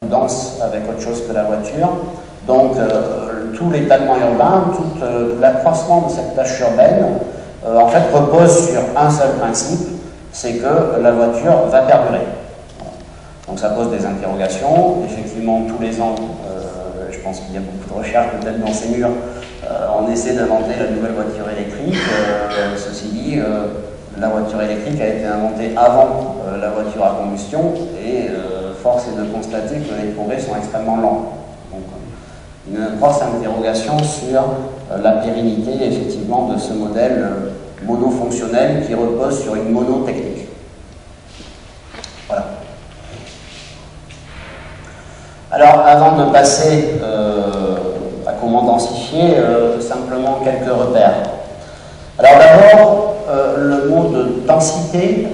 dense avec autre chose que la voiture. Donc tout l'étalement urbain, tout l'accroissement de cette tâche urbaine, en fait repose sur un seul principe, c'est que la voiture va perdurer. Donc ça pose des interrogations. Effectivement, tous les ans, je pense qu'il y a beaucoup de recherches peut-être dans ces murs, on essaie d'inventer la nouvelle voiture électrique. Ceci dit, la voiture électrique a été inventée avant la voiture à combustion et force est de constater que les progrès sont extrêmement lents. Donc, une grosse interrogation sur la pérennité effectivement de ce modèle monofonctionnel qui repose sur une monotechnique. Voilà. Alors, avant de passer à comment densifier, simplement quelques repères. Alors d'abord, le mot de densité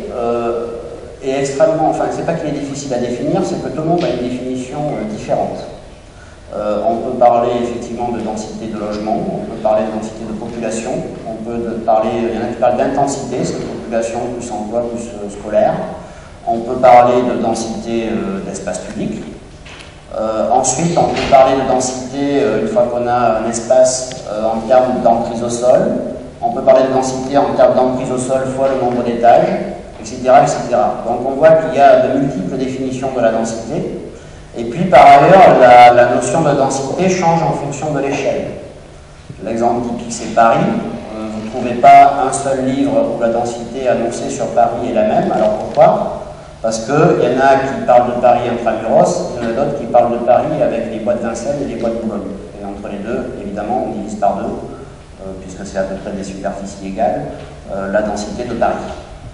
est extrêmement... Enfin, c'est pas qu'il est difficile à définir, c'est que tout le monde a une définition différente. On peut parler effectivement de densité de logement, on peut parler de densité de population, on peut parler, il y en a qui parlent d'intensité, c'est population plus emploi plus scolaire. On peut parler de densité d'espace public. Ensuite, on peut parler de densité une fois qu'on a un espace en termes d'emprise au sol. On peut parler de densité en termes d'emprise au sol fois le nombre d'étages, etc., etc. Donc on voit qu'il y a de multiples définitions de la densité. Et puis par ailleurs, la notion de densité change en fonction de l'échelle. L'exemple typique, c'est Paris. Vous ne trouvez pas un seul livre où la densité annoncée sur Paris est la même. Alors pourquoi ? Parce qu'il y en a qui parlent de Paris intramuros, il y en a d'autres qui parlent de Paris avec les bois de Vincennes et les bois de Boulogne. Et entre les deux, évidemment, on divise par deux, puisque c'est à peu près des superficies égales, la densité de Paris.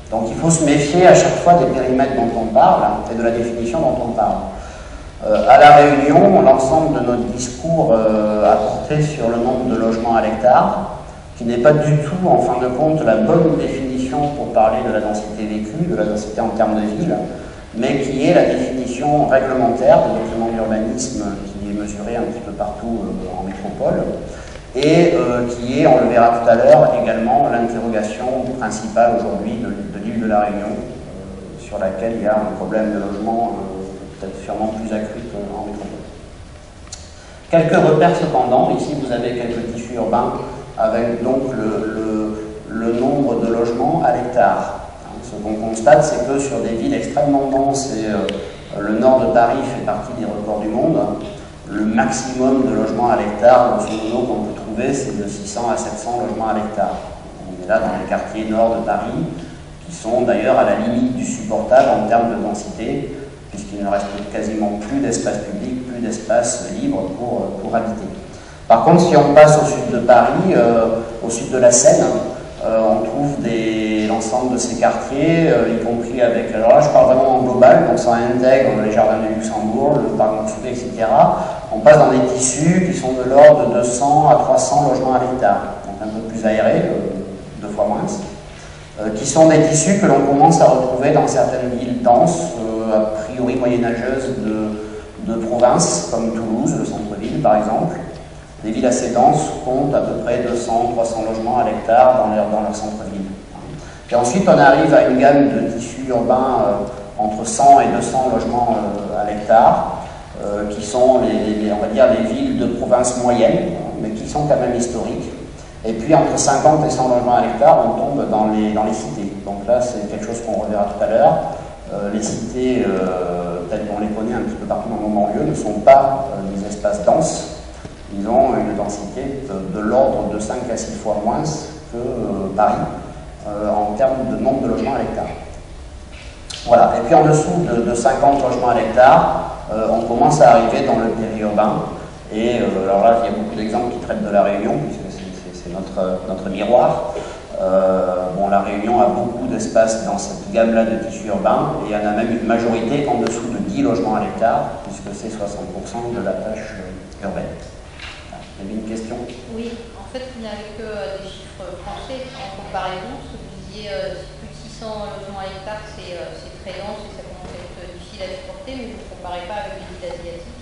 Donc il faut se méfier à chaque fois des périmètres dont on parle et de la définition dont on parle. À La Réunion, l'ensemble de notre discours a porté sur le nombre de logements à l'hectare, qui n'est pas du tout, en fin de compte, la bonne définition pour parler de la densité vécue, de la densité en termes de ville, mais qui est la définition réglementaire des documents d'urbanisme qui est mesurée un petit peu partout en métropole, et qui est, on le verra tout à l'heure, également l'interrogation principale aujourd'hui de l'île de La Réunion, sur laquelle il y a un problème de logement peut-être sûrement plus accru qu'en métropole. Quelques repères cependant, ici vous avez quelques tissus urbains, avec donc le nombre de logements à l'hectare. Ce qu'on constate, c'est que sur des villes extrêmement denses, et le nord de Paris fait partie des records du monde, le maximum de logements à l'hectare, grosso modo, qu'on peut trouver, c'est de 600 à 700 logements à l'hectare. On est là dans les quartiers nord de Paris, qui sont d'ailleurs à la limite du supportable en termes de densité, puisqu'il ne reste quasiment plus d'espace public, plus d'espace libre pour habiter. Par contre, si on passe au sud de Paris, au sud de la Seine, on trouve l'ensemble de ces quartiers, y compris avec... Alors là, je parle vraiment en global, donc ça intègre les jardins de Luxembourg, le parc Montsouris, etc. On passe dans des tissus qui sont de l'ordre de 200 à 300 logements à l'hectare, donc un peu plus aérés, 2 fois moins, qui sont des tissus que l'on commence à retrouver dans certaines villes denses, a priori moyenâgeuses de province, comme Toulouse, le centre-ville par exemple. Des villes assez denses comptent à peu près 200-300 logements à l'hectare dans leur centre-ville. Et ensuite, on arrive à une gamme de tissus urbains entre 100 et 200 logements à l'hectare, qui sont, on va dire, les villes de province moyenne, mais qui sont quand même historiques. Et puis, entre 50 et 100 logements à l'hectare, on tombe dans les cités. Donc là, c'est quelque chose qu'on reverra tout à l'heure. Les cités, telles qu'on les connaît un petit peu partout dans nos banlieues, ne sont pas des espaces denses. Ils ont une densité de l'ordre de 5 à 6 fois moins que Paris, en termes de nombre de logements à l'hectare. Voilà, et puis en dessous de 50 logements à l'hectare, on commence à arriver dans le périurbain. Et alors là, il y a beaucoup d'exemples qui traitent de La Réunion, puisque c'est notre miroir. Bon, La Réunion a beaucoup d'espace dans cette gamme-là de tissus urbains, et il y en a même une majorité en dessous de 10 logements à l'hectare, puisque c'est 60% de la tâche urbaine. Il y avait une question? Oui, en fait, vous n'avez que des chiffres français en comparaison. Ce que vous disiez, plus de 600 logements à l'hectare, c'est très dense et ça commence à être difficile à supporter, mais vous ne comparez pas avec les villes asiatiques.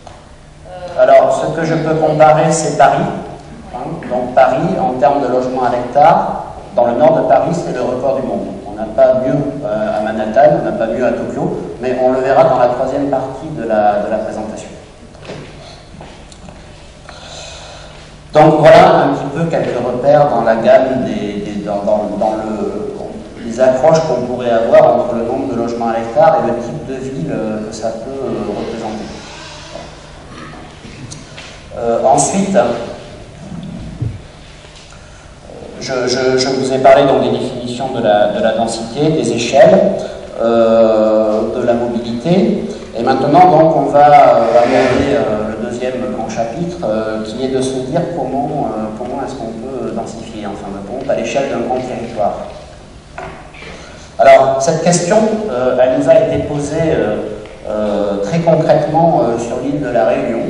Alors, ce que je peux comparer, c'est Paris. Hein. Donc Paris, en termes de logements à l'hectare, dans le nord de Paris, c'est le record du monde. On n'a pas mieux à Manhattan, on n'a pas mieux à Tokyo, mais on le verra dans la troisième partie de la présentation. Donc voilà un petit peu quelques repères dans la gamme les accroches qu'on pourrait avoir entre le nombre de logements à l'hectare et le type de ville que ça peut représenter. Ensuite, je vous ai parlé donc des définitions de la densité, des échelles, de la mobilité, et maintenant donc on va aborder le deuxième grand chapitre qui est de se dire comment est-ce qu'on peut densifier en fin de compte à l'échelle d'un grand territoire. Alors cette question, elle nous a été posée très concrètement sur l'île de la Réunion.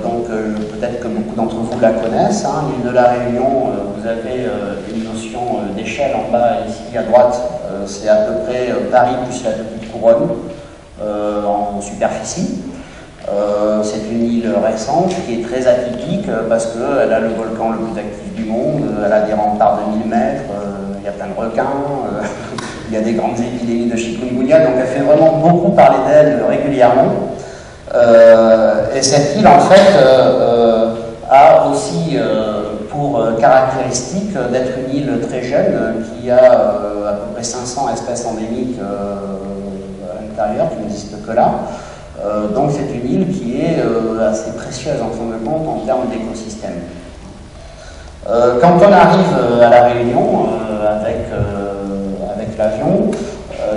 Donc peut-être que beaucoup d'entre vous la connaissent, hein. L'île de la Réunion, vous avez une notion d'échelle en bas ici à droite, c'est à peu près Paris plus la petite couronne en superficie. C'est une île récente qui est très atypique parce qu'elle a le volcan le plus actif du monde, elle a des remparts de 1000 mètres, il y a plein de requins, il y a des grandes épidémies de chikungunya, donc elle fait vraiment beaucoup parler d'elle régulièrement. Et cette île, en fait, a aussi pour caractéristique d'être une île très jeune qui a à peu près 500 espèces endémiques à l'intérieur, qui n'existent que là. Donc c'est une île qui est assez précieuse en fin de compte en termes d'écosystème. Quand on arrive à La Réunion avec l'avion,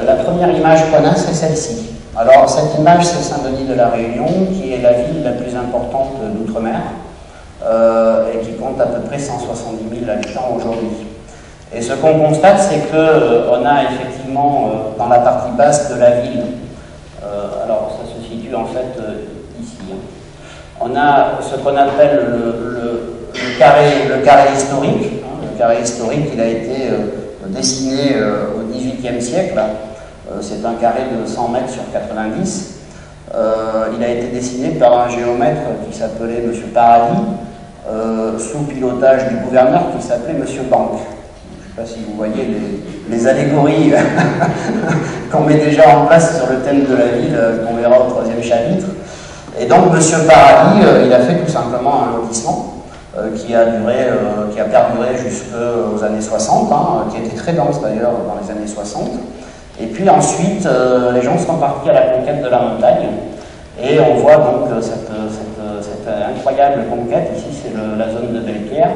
la première image qu'on a, c'est celle-ci. Alors cette image, c'est Saint-Denis de la Réunion, qui est la ville la plus importante d'outre-mer et qui compte à peu près 170 000 habitants aujourd'hui. Et ce qu'on constate, c'est qu'on a effectivement dans la partie basse de la ville, alors ça se situe en fait ici, hein, on a ce qu'on appelle le carré historique. Hein, le carré historique, il a été dessiné au XVIIIe siècle. C'est un carré de 100 mètres sur 90. Il a été dessiné par un géomètre qui s'appelait M. Paradis, sous pilotage du gouverneur qui s'appelait M. Banque. Je ne sais pas si vous voyez les allégories qu'on met déjà en place sur le thème de la ville, qu'on verra au troisième chapitre. Et donc M. Paradis, il a fait tout simplement un lotissement qui a perduré jusqu'aux années 60, hein, qui était très dense d'ailleurs dans les années 60. Et puis ensuite, les gens sont partis à la conquête de la montagne. Et on voit donc cette incroyable conquête. Ici, c'est la zone de Belle-Pierre,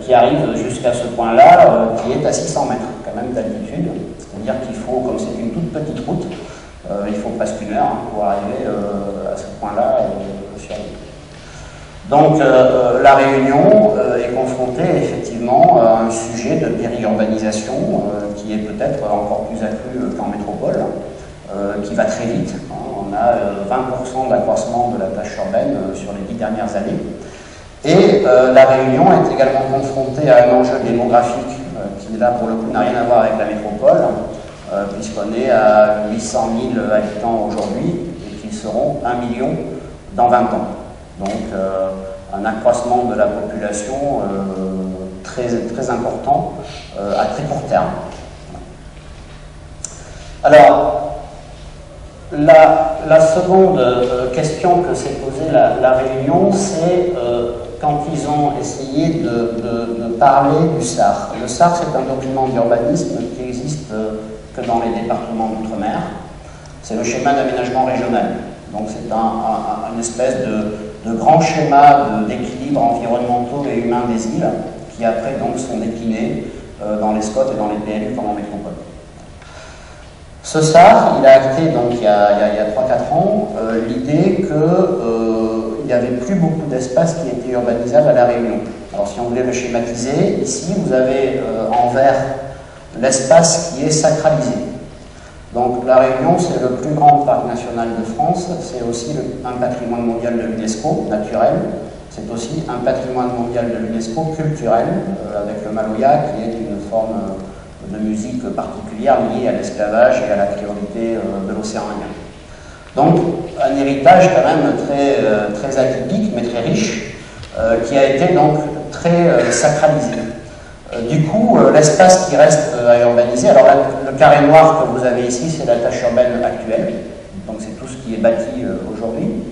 qui arrive jusqu'à ce point-là, qui est à 600 mètres quand même d'altitude. C'est-à-dire qu'il faut, comme c'est une toute petite route, il faut presque une heure hein, pour arriver à ce point-là sur l'île. Donc la Réunion est confrontée effectivement à un sujet de périurbanisation qui est peut-être encore plus accru qu'en métropole, qui va très vite. On a 20% d'accroissement de la tâche urbaine sur les 10 dernières années. Et la Réunion est également confrontée à un enjeu démographique qui là pour le coup n'a rien à voir avec la métropole, puisqu'on est à 800 000 habitants aujourd'hui et qu'ils seront 1 million dans 20 ans. Donc un accroissement de la population très important à très court terme. Alors, la seconde question que s'est posée la Réunion, c'est quand ils ont essayé de parler du SAR. Le SAR, c'est un document d'urbanisme qui existe que dans les départements d'outre-mer. C'est le schéma d'aménagement régional. Donc c'est une espèce de grand schéma d'équilibre environnementaux et humains des îles qui après donc sont déclinés dans les SCOT et dans les PLU comme en métropole. Ce SAR, il a acté donc il y a 3-4 ans l'idée qu'il n'y avait plus beaucoup d'espace qui était urbanisable à La Réunion. Alors si on voulait le schématiser, ici vous avez en vert l'espace qui est sacralisé. Donc la Réunion, c'est le plus grand parc national de France, c'est aussi un patrimoine mondial de l'UNESCO naturel, c'est aussi un patrimoine mondial de l'UNESCO culturel, avec le maloya qui est une forme de musique particulière liée à l'esclavage et à la créolité de l'océan Indien. Donc un héritage quand même très atypique mais très riche, qui a été donc très sacralisé. Du coup, l'espace qui reste à urbaniser, alors le carré noir que vous avez ici, c'est la tâche urbaine actuelle, donc c'est tout ce qui est bâti aujourd'hui.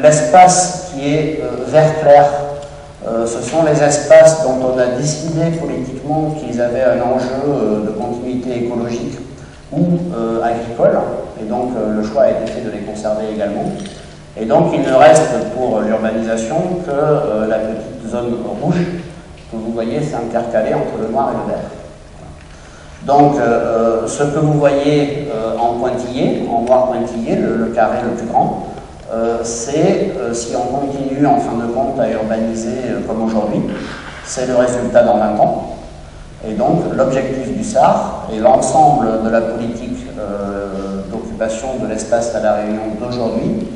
L'espace qui est vert clair, ce sont les espaces dont on a décidé politiquement qu'ils avaient un enjeu de continuité écologique ou agricole, et donc le choix a été fait de les conserver également. Et donc il ne reste pour l'urbanisation que la petite zone rouge que vous voyez s'intercaler entre le noir et le vert. Donc ce que vous voyez en pointillé, en noir pointillé, le carré le plus grand, c'est, si on continue en fin de compte à urbaniser comme aujourd'hui, c'est le résultat dans 20 ans. Et donc l'objectif du SAR et l'ensemble de la politique d'occupation de l'espace à La Réunion d'aujourd'hui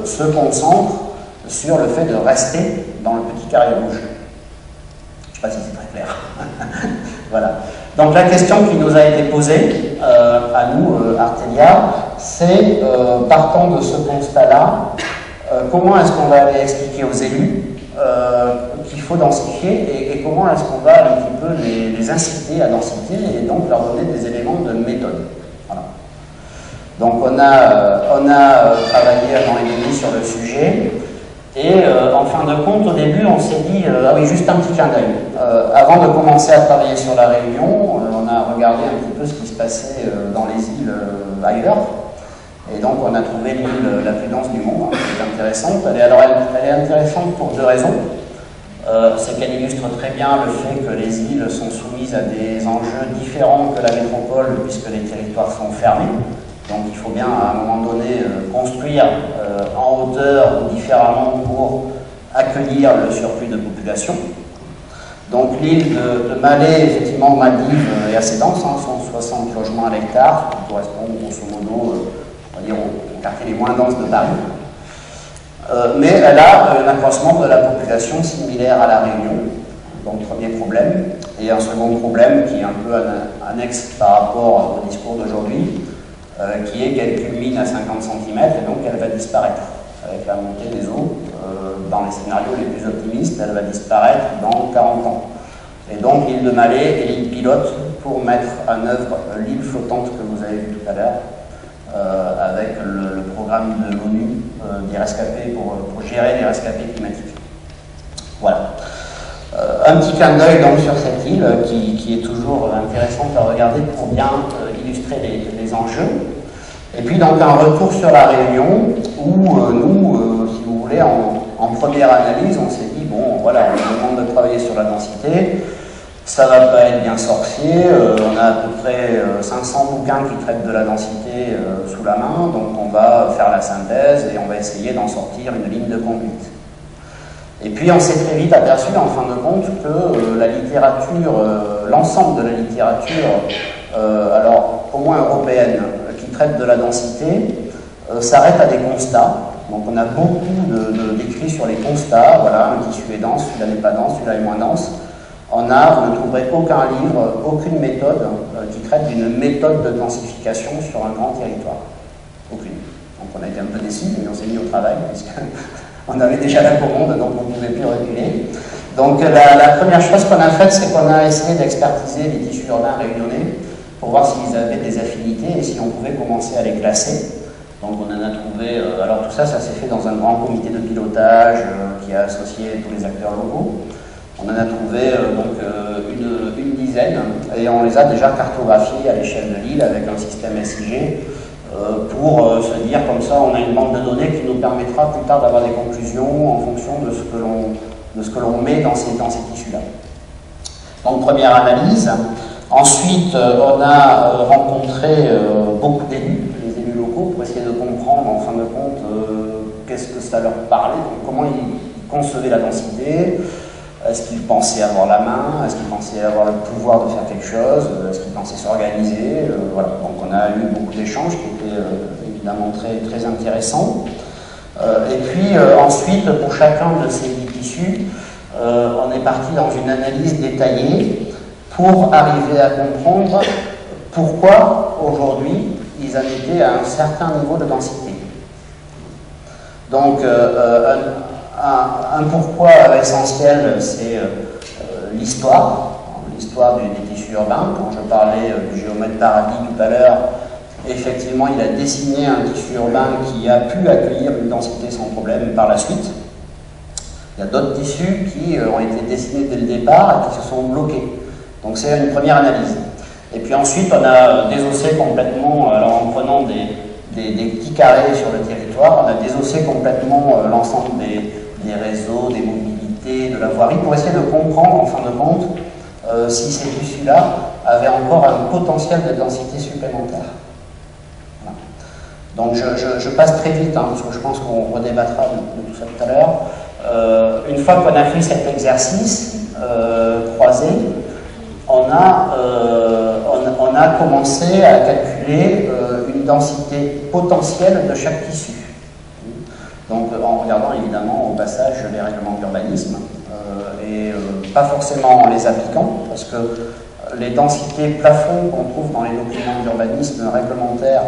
se concentre sur le fait de rester dans le petit carré rouge. Je ne sais pas si c'est très clair. Voilà. Donc la question qui nous a été posée à nous, Artelia, c'est, partant de ce constat-là, comment est-ce qu'on va aller expliquer aux élus qu'il faut densifier et comment est-ce qu'on va un petit peu les inciter à densifier et donc leur donner des éléments de méthode. Voilà. Donc on a travaillé un an et demi sur le sujet et en fin de compte, au début, on s'est dit, ah oui, juste un petit clin d'œil. Avant de commencer à travailler sur La Réunion, on a regardé un petit peu ce qui se passait dans les îles ailleurs. Et donc on a trouvé l'île la plus dense du monde, qui est intéressante. Elle est intéressante pour deux raisons. C'est qu'elle illustre très bien le fait que les îles sont soumises à des enjeux différents que la métropole, puisque les territoires sont fermés. Donc il faut bien à un moment donné construire en hauteur ou différemment pour accueillir le surplus de population. Donc l'île de Malais, effectivement, Maldives, est assez dense, 160 logements à l'hectare, qui correspond grosso modo, on va dire, aux quartiers les moins denses de Paris. Mais elle a un accroissement de la population similaire à La Réunion, donc premier problème. Et un second problème qui est un peu annexe par rapport au discours d'aujourd'hui, qui est qu'elle culmine à 50 cm et donc elle va disparaître avec la montée des eaux. Dans les scénarios les plus optimistes, elle va disparaître dans 40 ans. Et donc l'île de Malais est l'île pilote pour mettre en œuvre l'île flottante que vous avez vue tout à l'heure, avec le programme de l'ONU des rescapés pour gérer les rescapés climatiques. Voilà. Un petit clin d'œil donc sur cette île qui est toujours intéressante à regarder pour bien illustrer les enjeux. Et puis donc un retour sur La Réunion où nous, si vous voulez, en première analyse, on s'est dit, bon voilà, on nous demande de travailler sur la densité, ça va pas être bien sorcier, on a à peu près 500 bouquins qui traitent de la densité sous la main, donc on va faire la synthèse et on va essayer d'en sortir une ligne de conduite. Et puis on s'est très vite aperçu en fin de compte que la littérature, l'ensemble de la littérature, alors au moins européenne, qui traite de la densité, s'arrête à des constats. Donc on a beaucoup d'écrits sur les constats, voilà, un tissu est dense, celui-là n'est pas dense, celui-là est moins dense. Vous ne trouverez aucun livre, aucune méthode qui traite d'une méthode de densification sur un grand territoire. Aucune. Donc on a été un peu déçus, mais on s'est mis au travail, puisqu'on avait déjà la commande, donc on ne pouvait plus reculer. Donc la première chose qu'on a faite, c'est qu'on a essayé d'expertiser les tissus urbains réunionnais pour voir s'ils avaient des affinités et si on pouvait commencer à les classer. Donc on en a trouvé, alors tout ça, ça s'est fait dans un grand comité de pilotage qui a associé tous les acteurs locaux. On en a trouvé donc une dizaine et on les a déjà cartographiés à l'échelle de l'île avec un système SIG pour se dire comme ça on a une banque de données qui nous permettra plus tard d'avoir des conclusions en fonction de ce que l'on met dans ces tissus-là. Donc première analyse. Ensuite on a rencontré beaucoup d'élus, les élus locaux, pour essayer de comprendre en fin de compte qu'est-ce que ça leur parlait, comment ils concevaient la densité. Est-ce qu'ils pensaient avoir la main? Est-ce qu'ils pensaient avoir le pouvoir de faire quelque chose? Est-ce qu'ils pensaient s'organiser? Voilà. Donc on a eu beaucoup d'échanges qui étaient évidemment très, très intéressants. Et puis ensuite, pour chacun de ces tissus, on est parti dans une analyse détaillée pour arriver à comprendre pourquoi aujourd'hui ils en étaient à un certain niveau de densité. Donc un pourquoi essentiel, c'est l'histoire des tissus urbains. Quand je parlais du géomètre Paradis tout à l'heure, effectivement, il a dessiné un tissu urbain qui a pu accueillir une densité sans problème par la suite. Il y a d'autres tissus qui ont été dessinés dès le départ et qui se sont bloqués. Donc c'est une première analyse. Et puis ensuite, on a désossé complètement, alors en prenant des petits carrés sur le territoire, on a désossé complètement l'ensemble des réseaux, des mobilités, de la voirie, pour essayer de comprendre, en fin de compte, si ces tissus-là avaient encore un potentiel de densité supplémentaire. Voilà. Donc je passe très vite, hein, parce que je pense qu'on redébattra de tout ça tout à l'heure. Une fois qu'on a fait cet exercice croisé, on a commencé à calculer une densité potentielle de chaque tissu. Donc en regardant évidemment au passage les règlements d'urbanisme et pas forcément en les appliquant, parce que les densités plafonds qu'on trouve dans les documents d'urbanisme réglementaires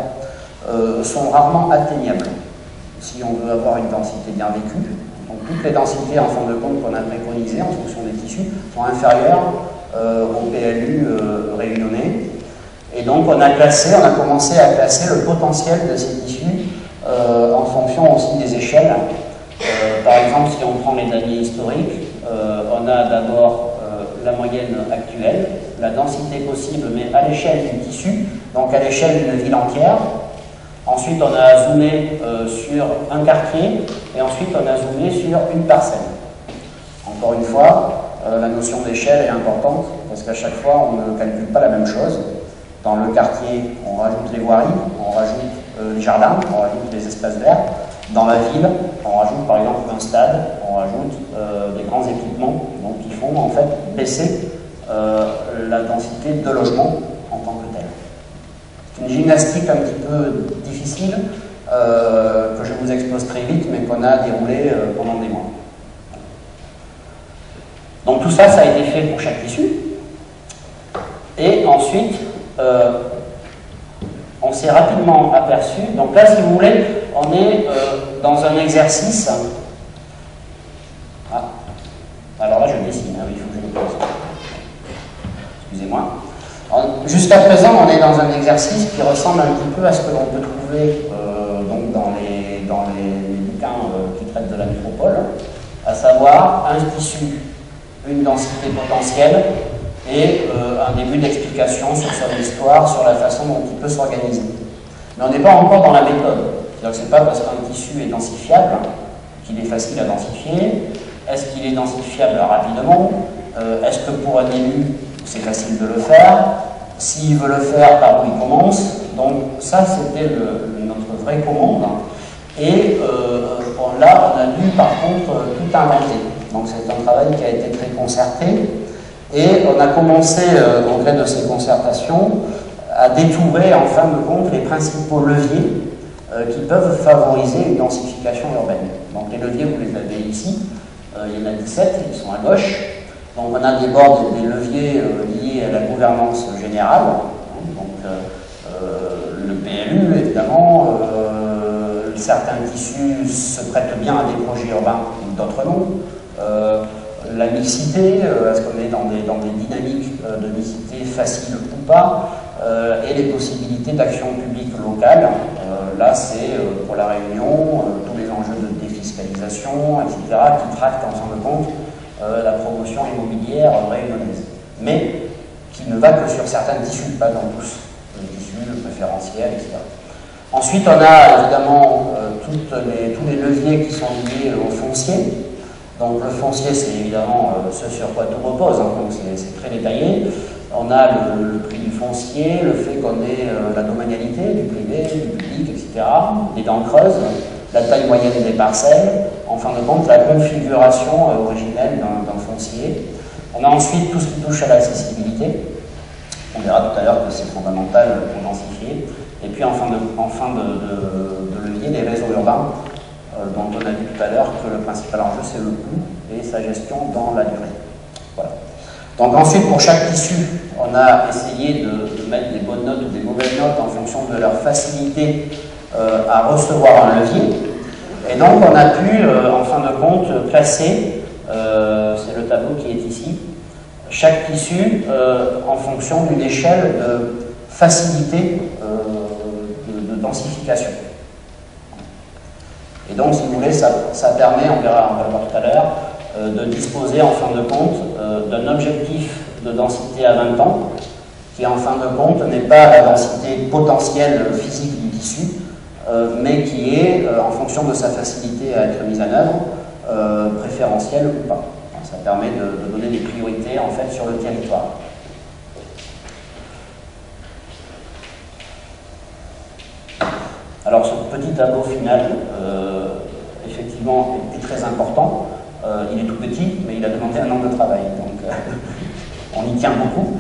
sont rarement atteignables si on veut avoir une densité bien vécue. Donc toutes les densités en fin de compte qu'on a préconisées en fonction des tissus sont inférieures au PLU réunionnais. Et donc on a commencé à classer le potentiel de ces tissus en fonction aussi des échelles. Par exemple, si on prend les données historiques, on a d'abord la moyenne actuelle, la densité possible, mais à l'échelle du tissu, donc à l'échelle d'une ville entière. Ensuite, on a zoomé sur un quartier, et ensuite on a zoomé sur une parcelle. Encore une fois, la notion d'échelle est importante, parce qu'à chaque fois, on ne calcule pas la même chose. Dans le quartier, on rajoute les voiries, on rajoute les jardins, on rajoute les espaces verts. Dans la ville, on rajoute par exemple un stade, on rajoute des grands équipements, donc qui font en fait baisser la densité de logement en tant que telle. C'est une gymnastique un petit peu difficile, que je vous expose très vite, mais qu'on a déroulé pendant des mois. Donc tout ça, ça a été fait pour chaque tissu. Et ensuite, on s'est rapidement aperçu, donc là si vous voulez, on est dans un exercice. Ah, alors là je dessine, il faut que je le pose. Excusez-moi. Jusqu'à présent, on est dans un exercice qui ressemble un petit peu à ce que l'on peut trouver donc dans les bouquins qui traitent de la métropole, à savoir un tissu, une densité potentielle, et un début d'explication sur son histoire, sur la façon dont il peut s'organiser. Mais on n'est pas encore dans la méthode. C'est-à-dire que ce n'est pas parce qu'un tissu est densifiable qu'il est facile à densifier. Est-ce qu'il est densifiable rapidement? Est-ce que pour un élu, c'est facile de le faire? S'il veut le faire, par où il commence? Donc ça, c'était notre vraie commande. Et là, on a dû par contre tout inventer. Donc c'est un travail qui a été très concerté. Et on a commencé, au gré de ces concertations, à détourer en fin de compte les principaux leviers qui peuvent favoriser une densification urbaine. Donc les leviers, vous les avez ici, il y en a 17, ils sont à gauche. Donc on a d'abord des leviers liés à la gouvernance générale, donc le PLU évidemment, certains tissus se prêtent bien à des projets urbains, d'autres non. La mixité, est-ce qu'on est dans des dynamiques de mixité faciles ou pas, et les possibilités d'action publique locale. Là, c'est pour la Réunion, tous les enjeux de défiscalisation, etc., qui tractent en fin de compte la promotion immobilière réunionnaise. Mais qui ne va que sur certains tissus, pas dans tous, les tissus, le préférentiel, etc. Ensuite, on a évidemment tous les leviers qui sont liés au foncier. Donc le foncier, c'est évidemment ce sur quoi tout repose, hein, donc c'est très détaillé. On a le prix du foncier, le fait qu'on ait la domanialité du privé, du public, etc., des dents creuses, la taille moyenne des parcelles, en fin de compte la configuration originelle d'un foncier. On a ensuite tout ce qui touche à l'accessibilité. On verra tout à l'heure que c'est fondamental pour densifier. Et puis en fin de levier, les réseaux urbains, dont on a dit tout à l'heure que le principal enjeu c'est le coût et sa gestion dans la durée. Voilà. Donc ensuite pour chaque tissu, on a essayé de mettre des bonnes notes ou des mauvaises notes en fonction de leur facilité à recevoir un levier. Et donc on a pu en fin de compte classer, c'est le tableau qui est ici, chaque tissu en fonction d'une échelle de facilité de densification. Et donc, si vous voulez, ça permet, on va le voir tout à l'heure, de disposer en fin de compte d'un objectif de densité à 20 ans, qui en fin de compte n'est pas la densité potentielle physique du tissu, mais qui est, en fonction de sa facilité à être mise en œuvre, préférentielle ou pas. Ça permet de donner des priorités en fait sur le territoire. Alors ce petit tableau final, effectivement, est très important. Il est tout petit, mais il a demandé un an de travail, donc on y tient beaucoup.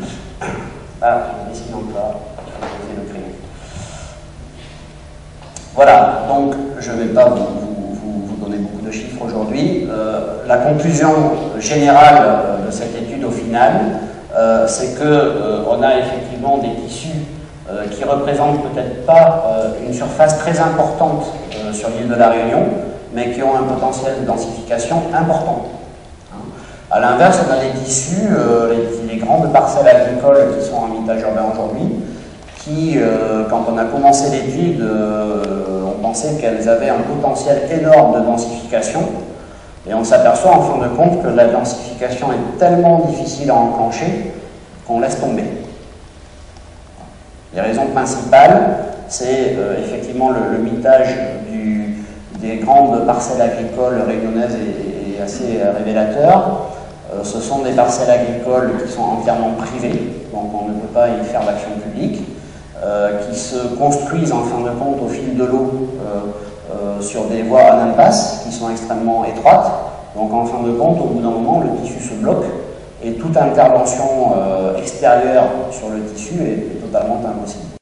Ah, je dessine encore, il faut poser le crayon. Voilà, donc je ne vais pas vous donner beaucoup de chiffres aujourd'hui. La conclusion générale de cette étude au final, c'est qu'on a effectivement des tissus qui représentent peut-être pas une surface très importante sur l'île de la Réunion, mais qui ont un potentiel de densification important. A l'inverse, on a des tissus, les grandes parcelles agricoles qui sont en habitat urbain aujourd'hui, qui, quand on a commencé l'étude, on pensait qu'elles avaient un potentiel énorme de densification, et on s'aperçoit en fin de compte que la densification est tellement difficile à enclencher qu'on laisse tomber. Les raisons principales, c'est effectivement le mitage des grandes parcelles agricoles réunionnaises est assez révélateur. Ce sont des parcelles agricoles qui sont entièrement privées, donc on ne peut pas y faire d'action publique, qui se construisent en fin de compte au fil de l'eau sur des voies à impasse qui sont extrêmement étroites. Donc en fin de compte, au bout d'un moment, le tissu se bloque et toute intervention extérieure sur le tissu est totalement impossible.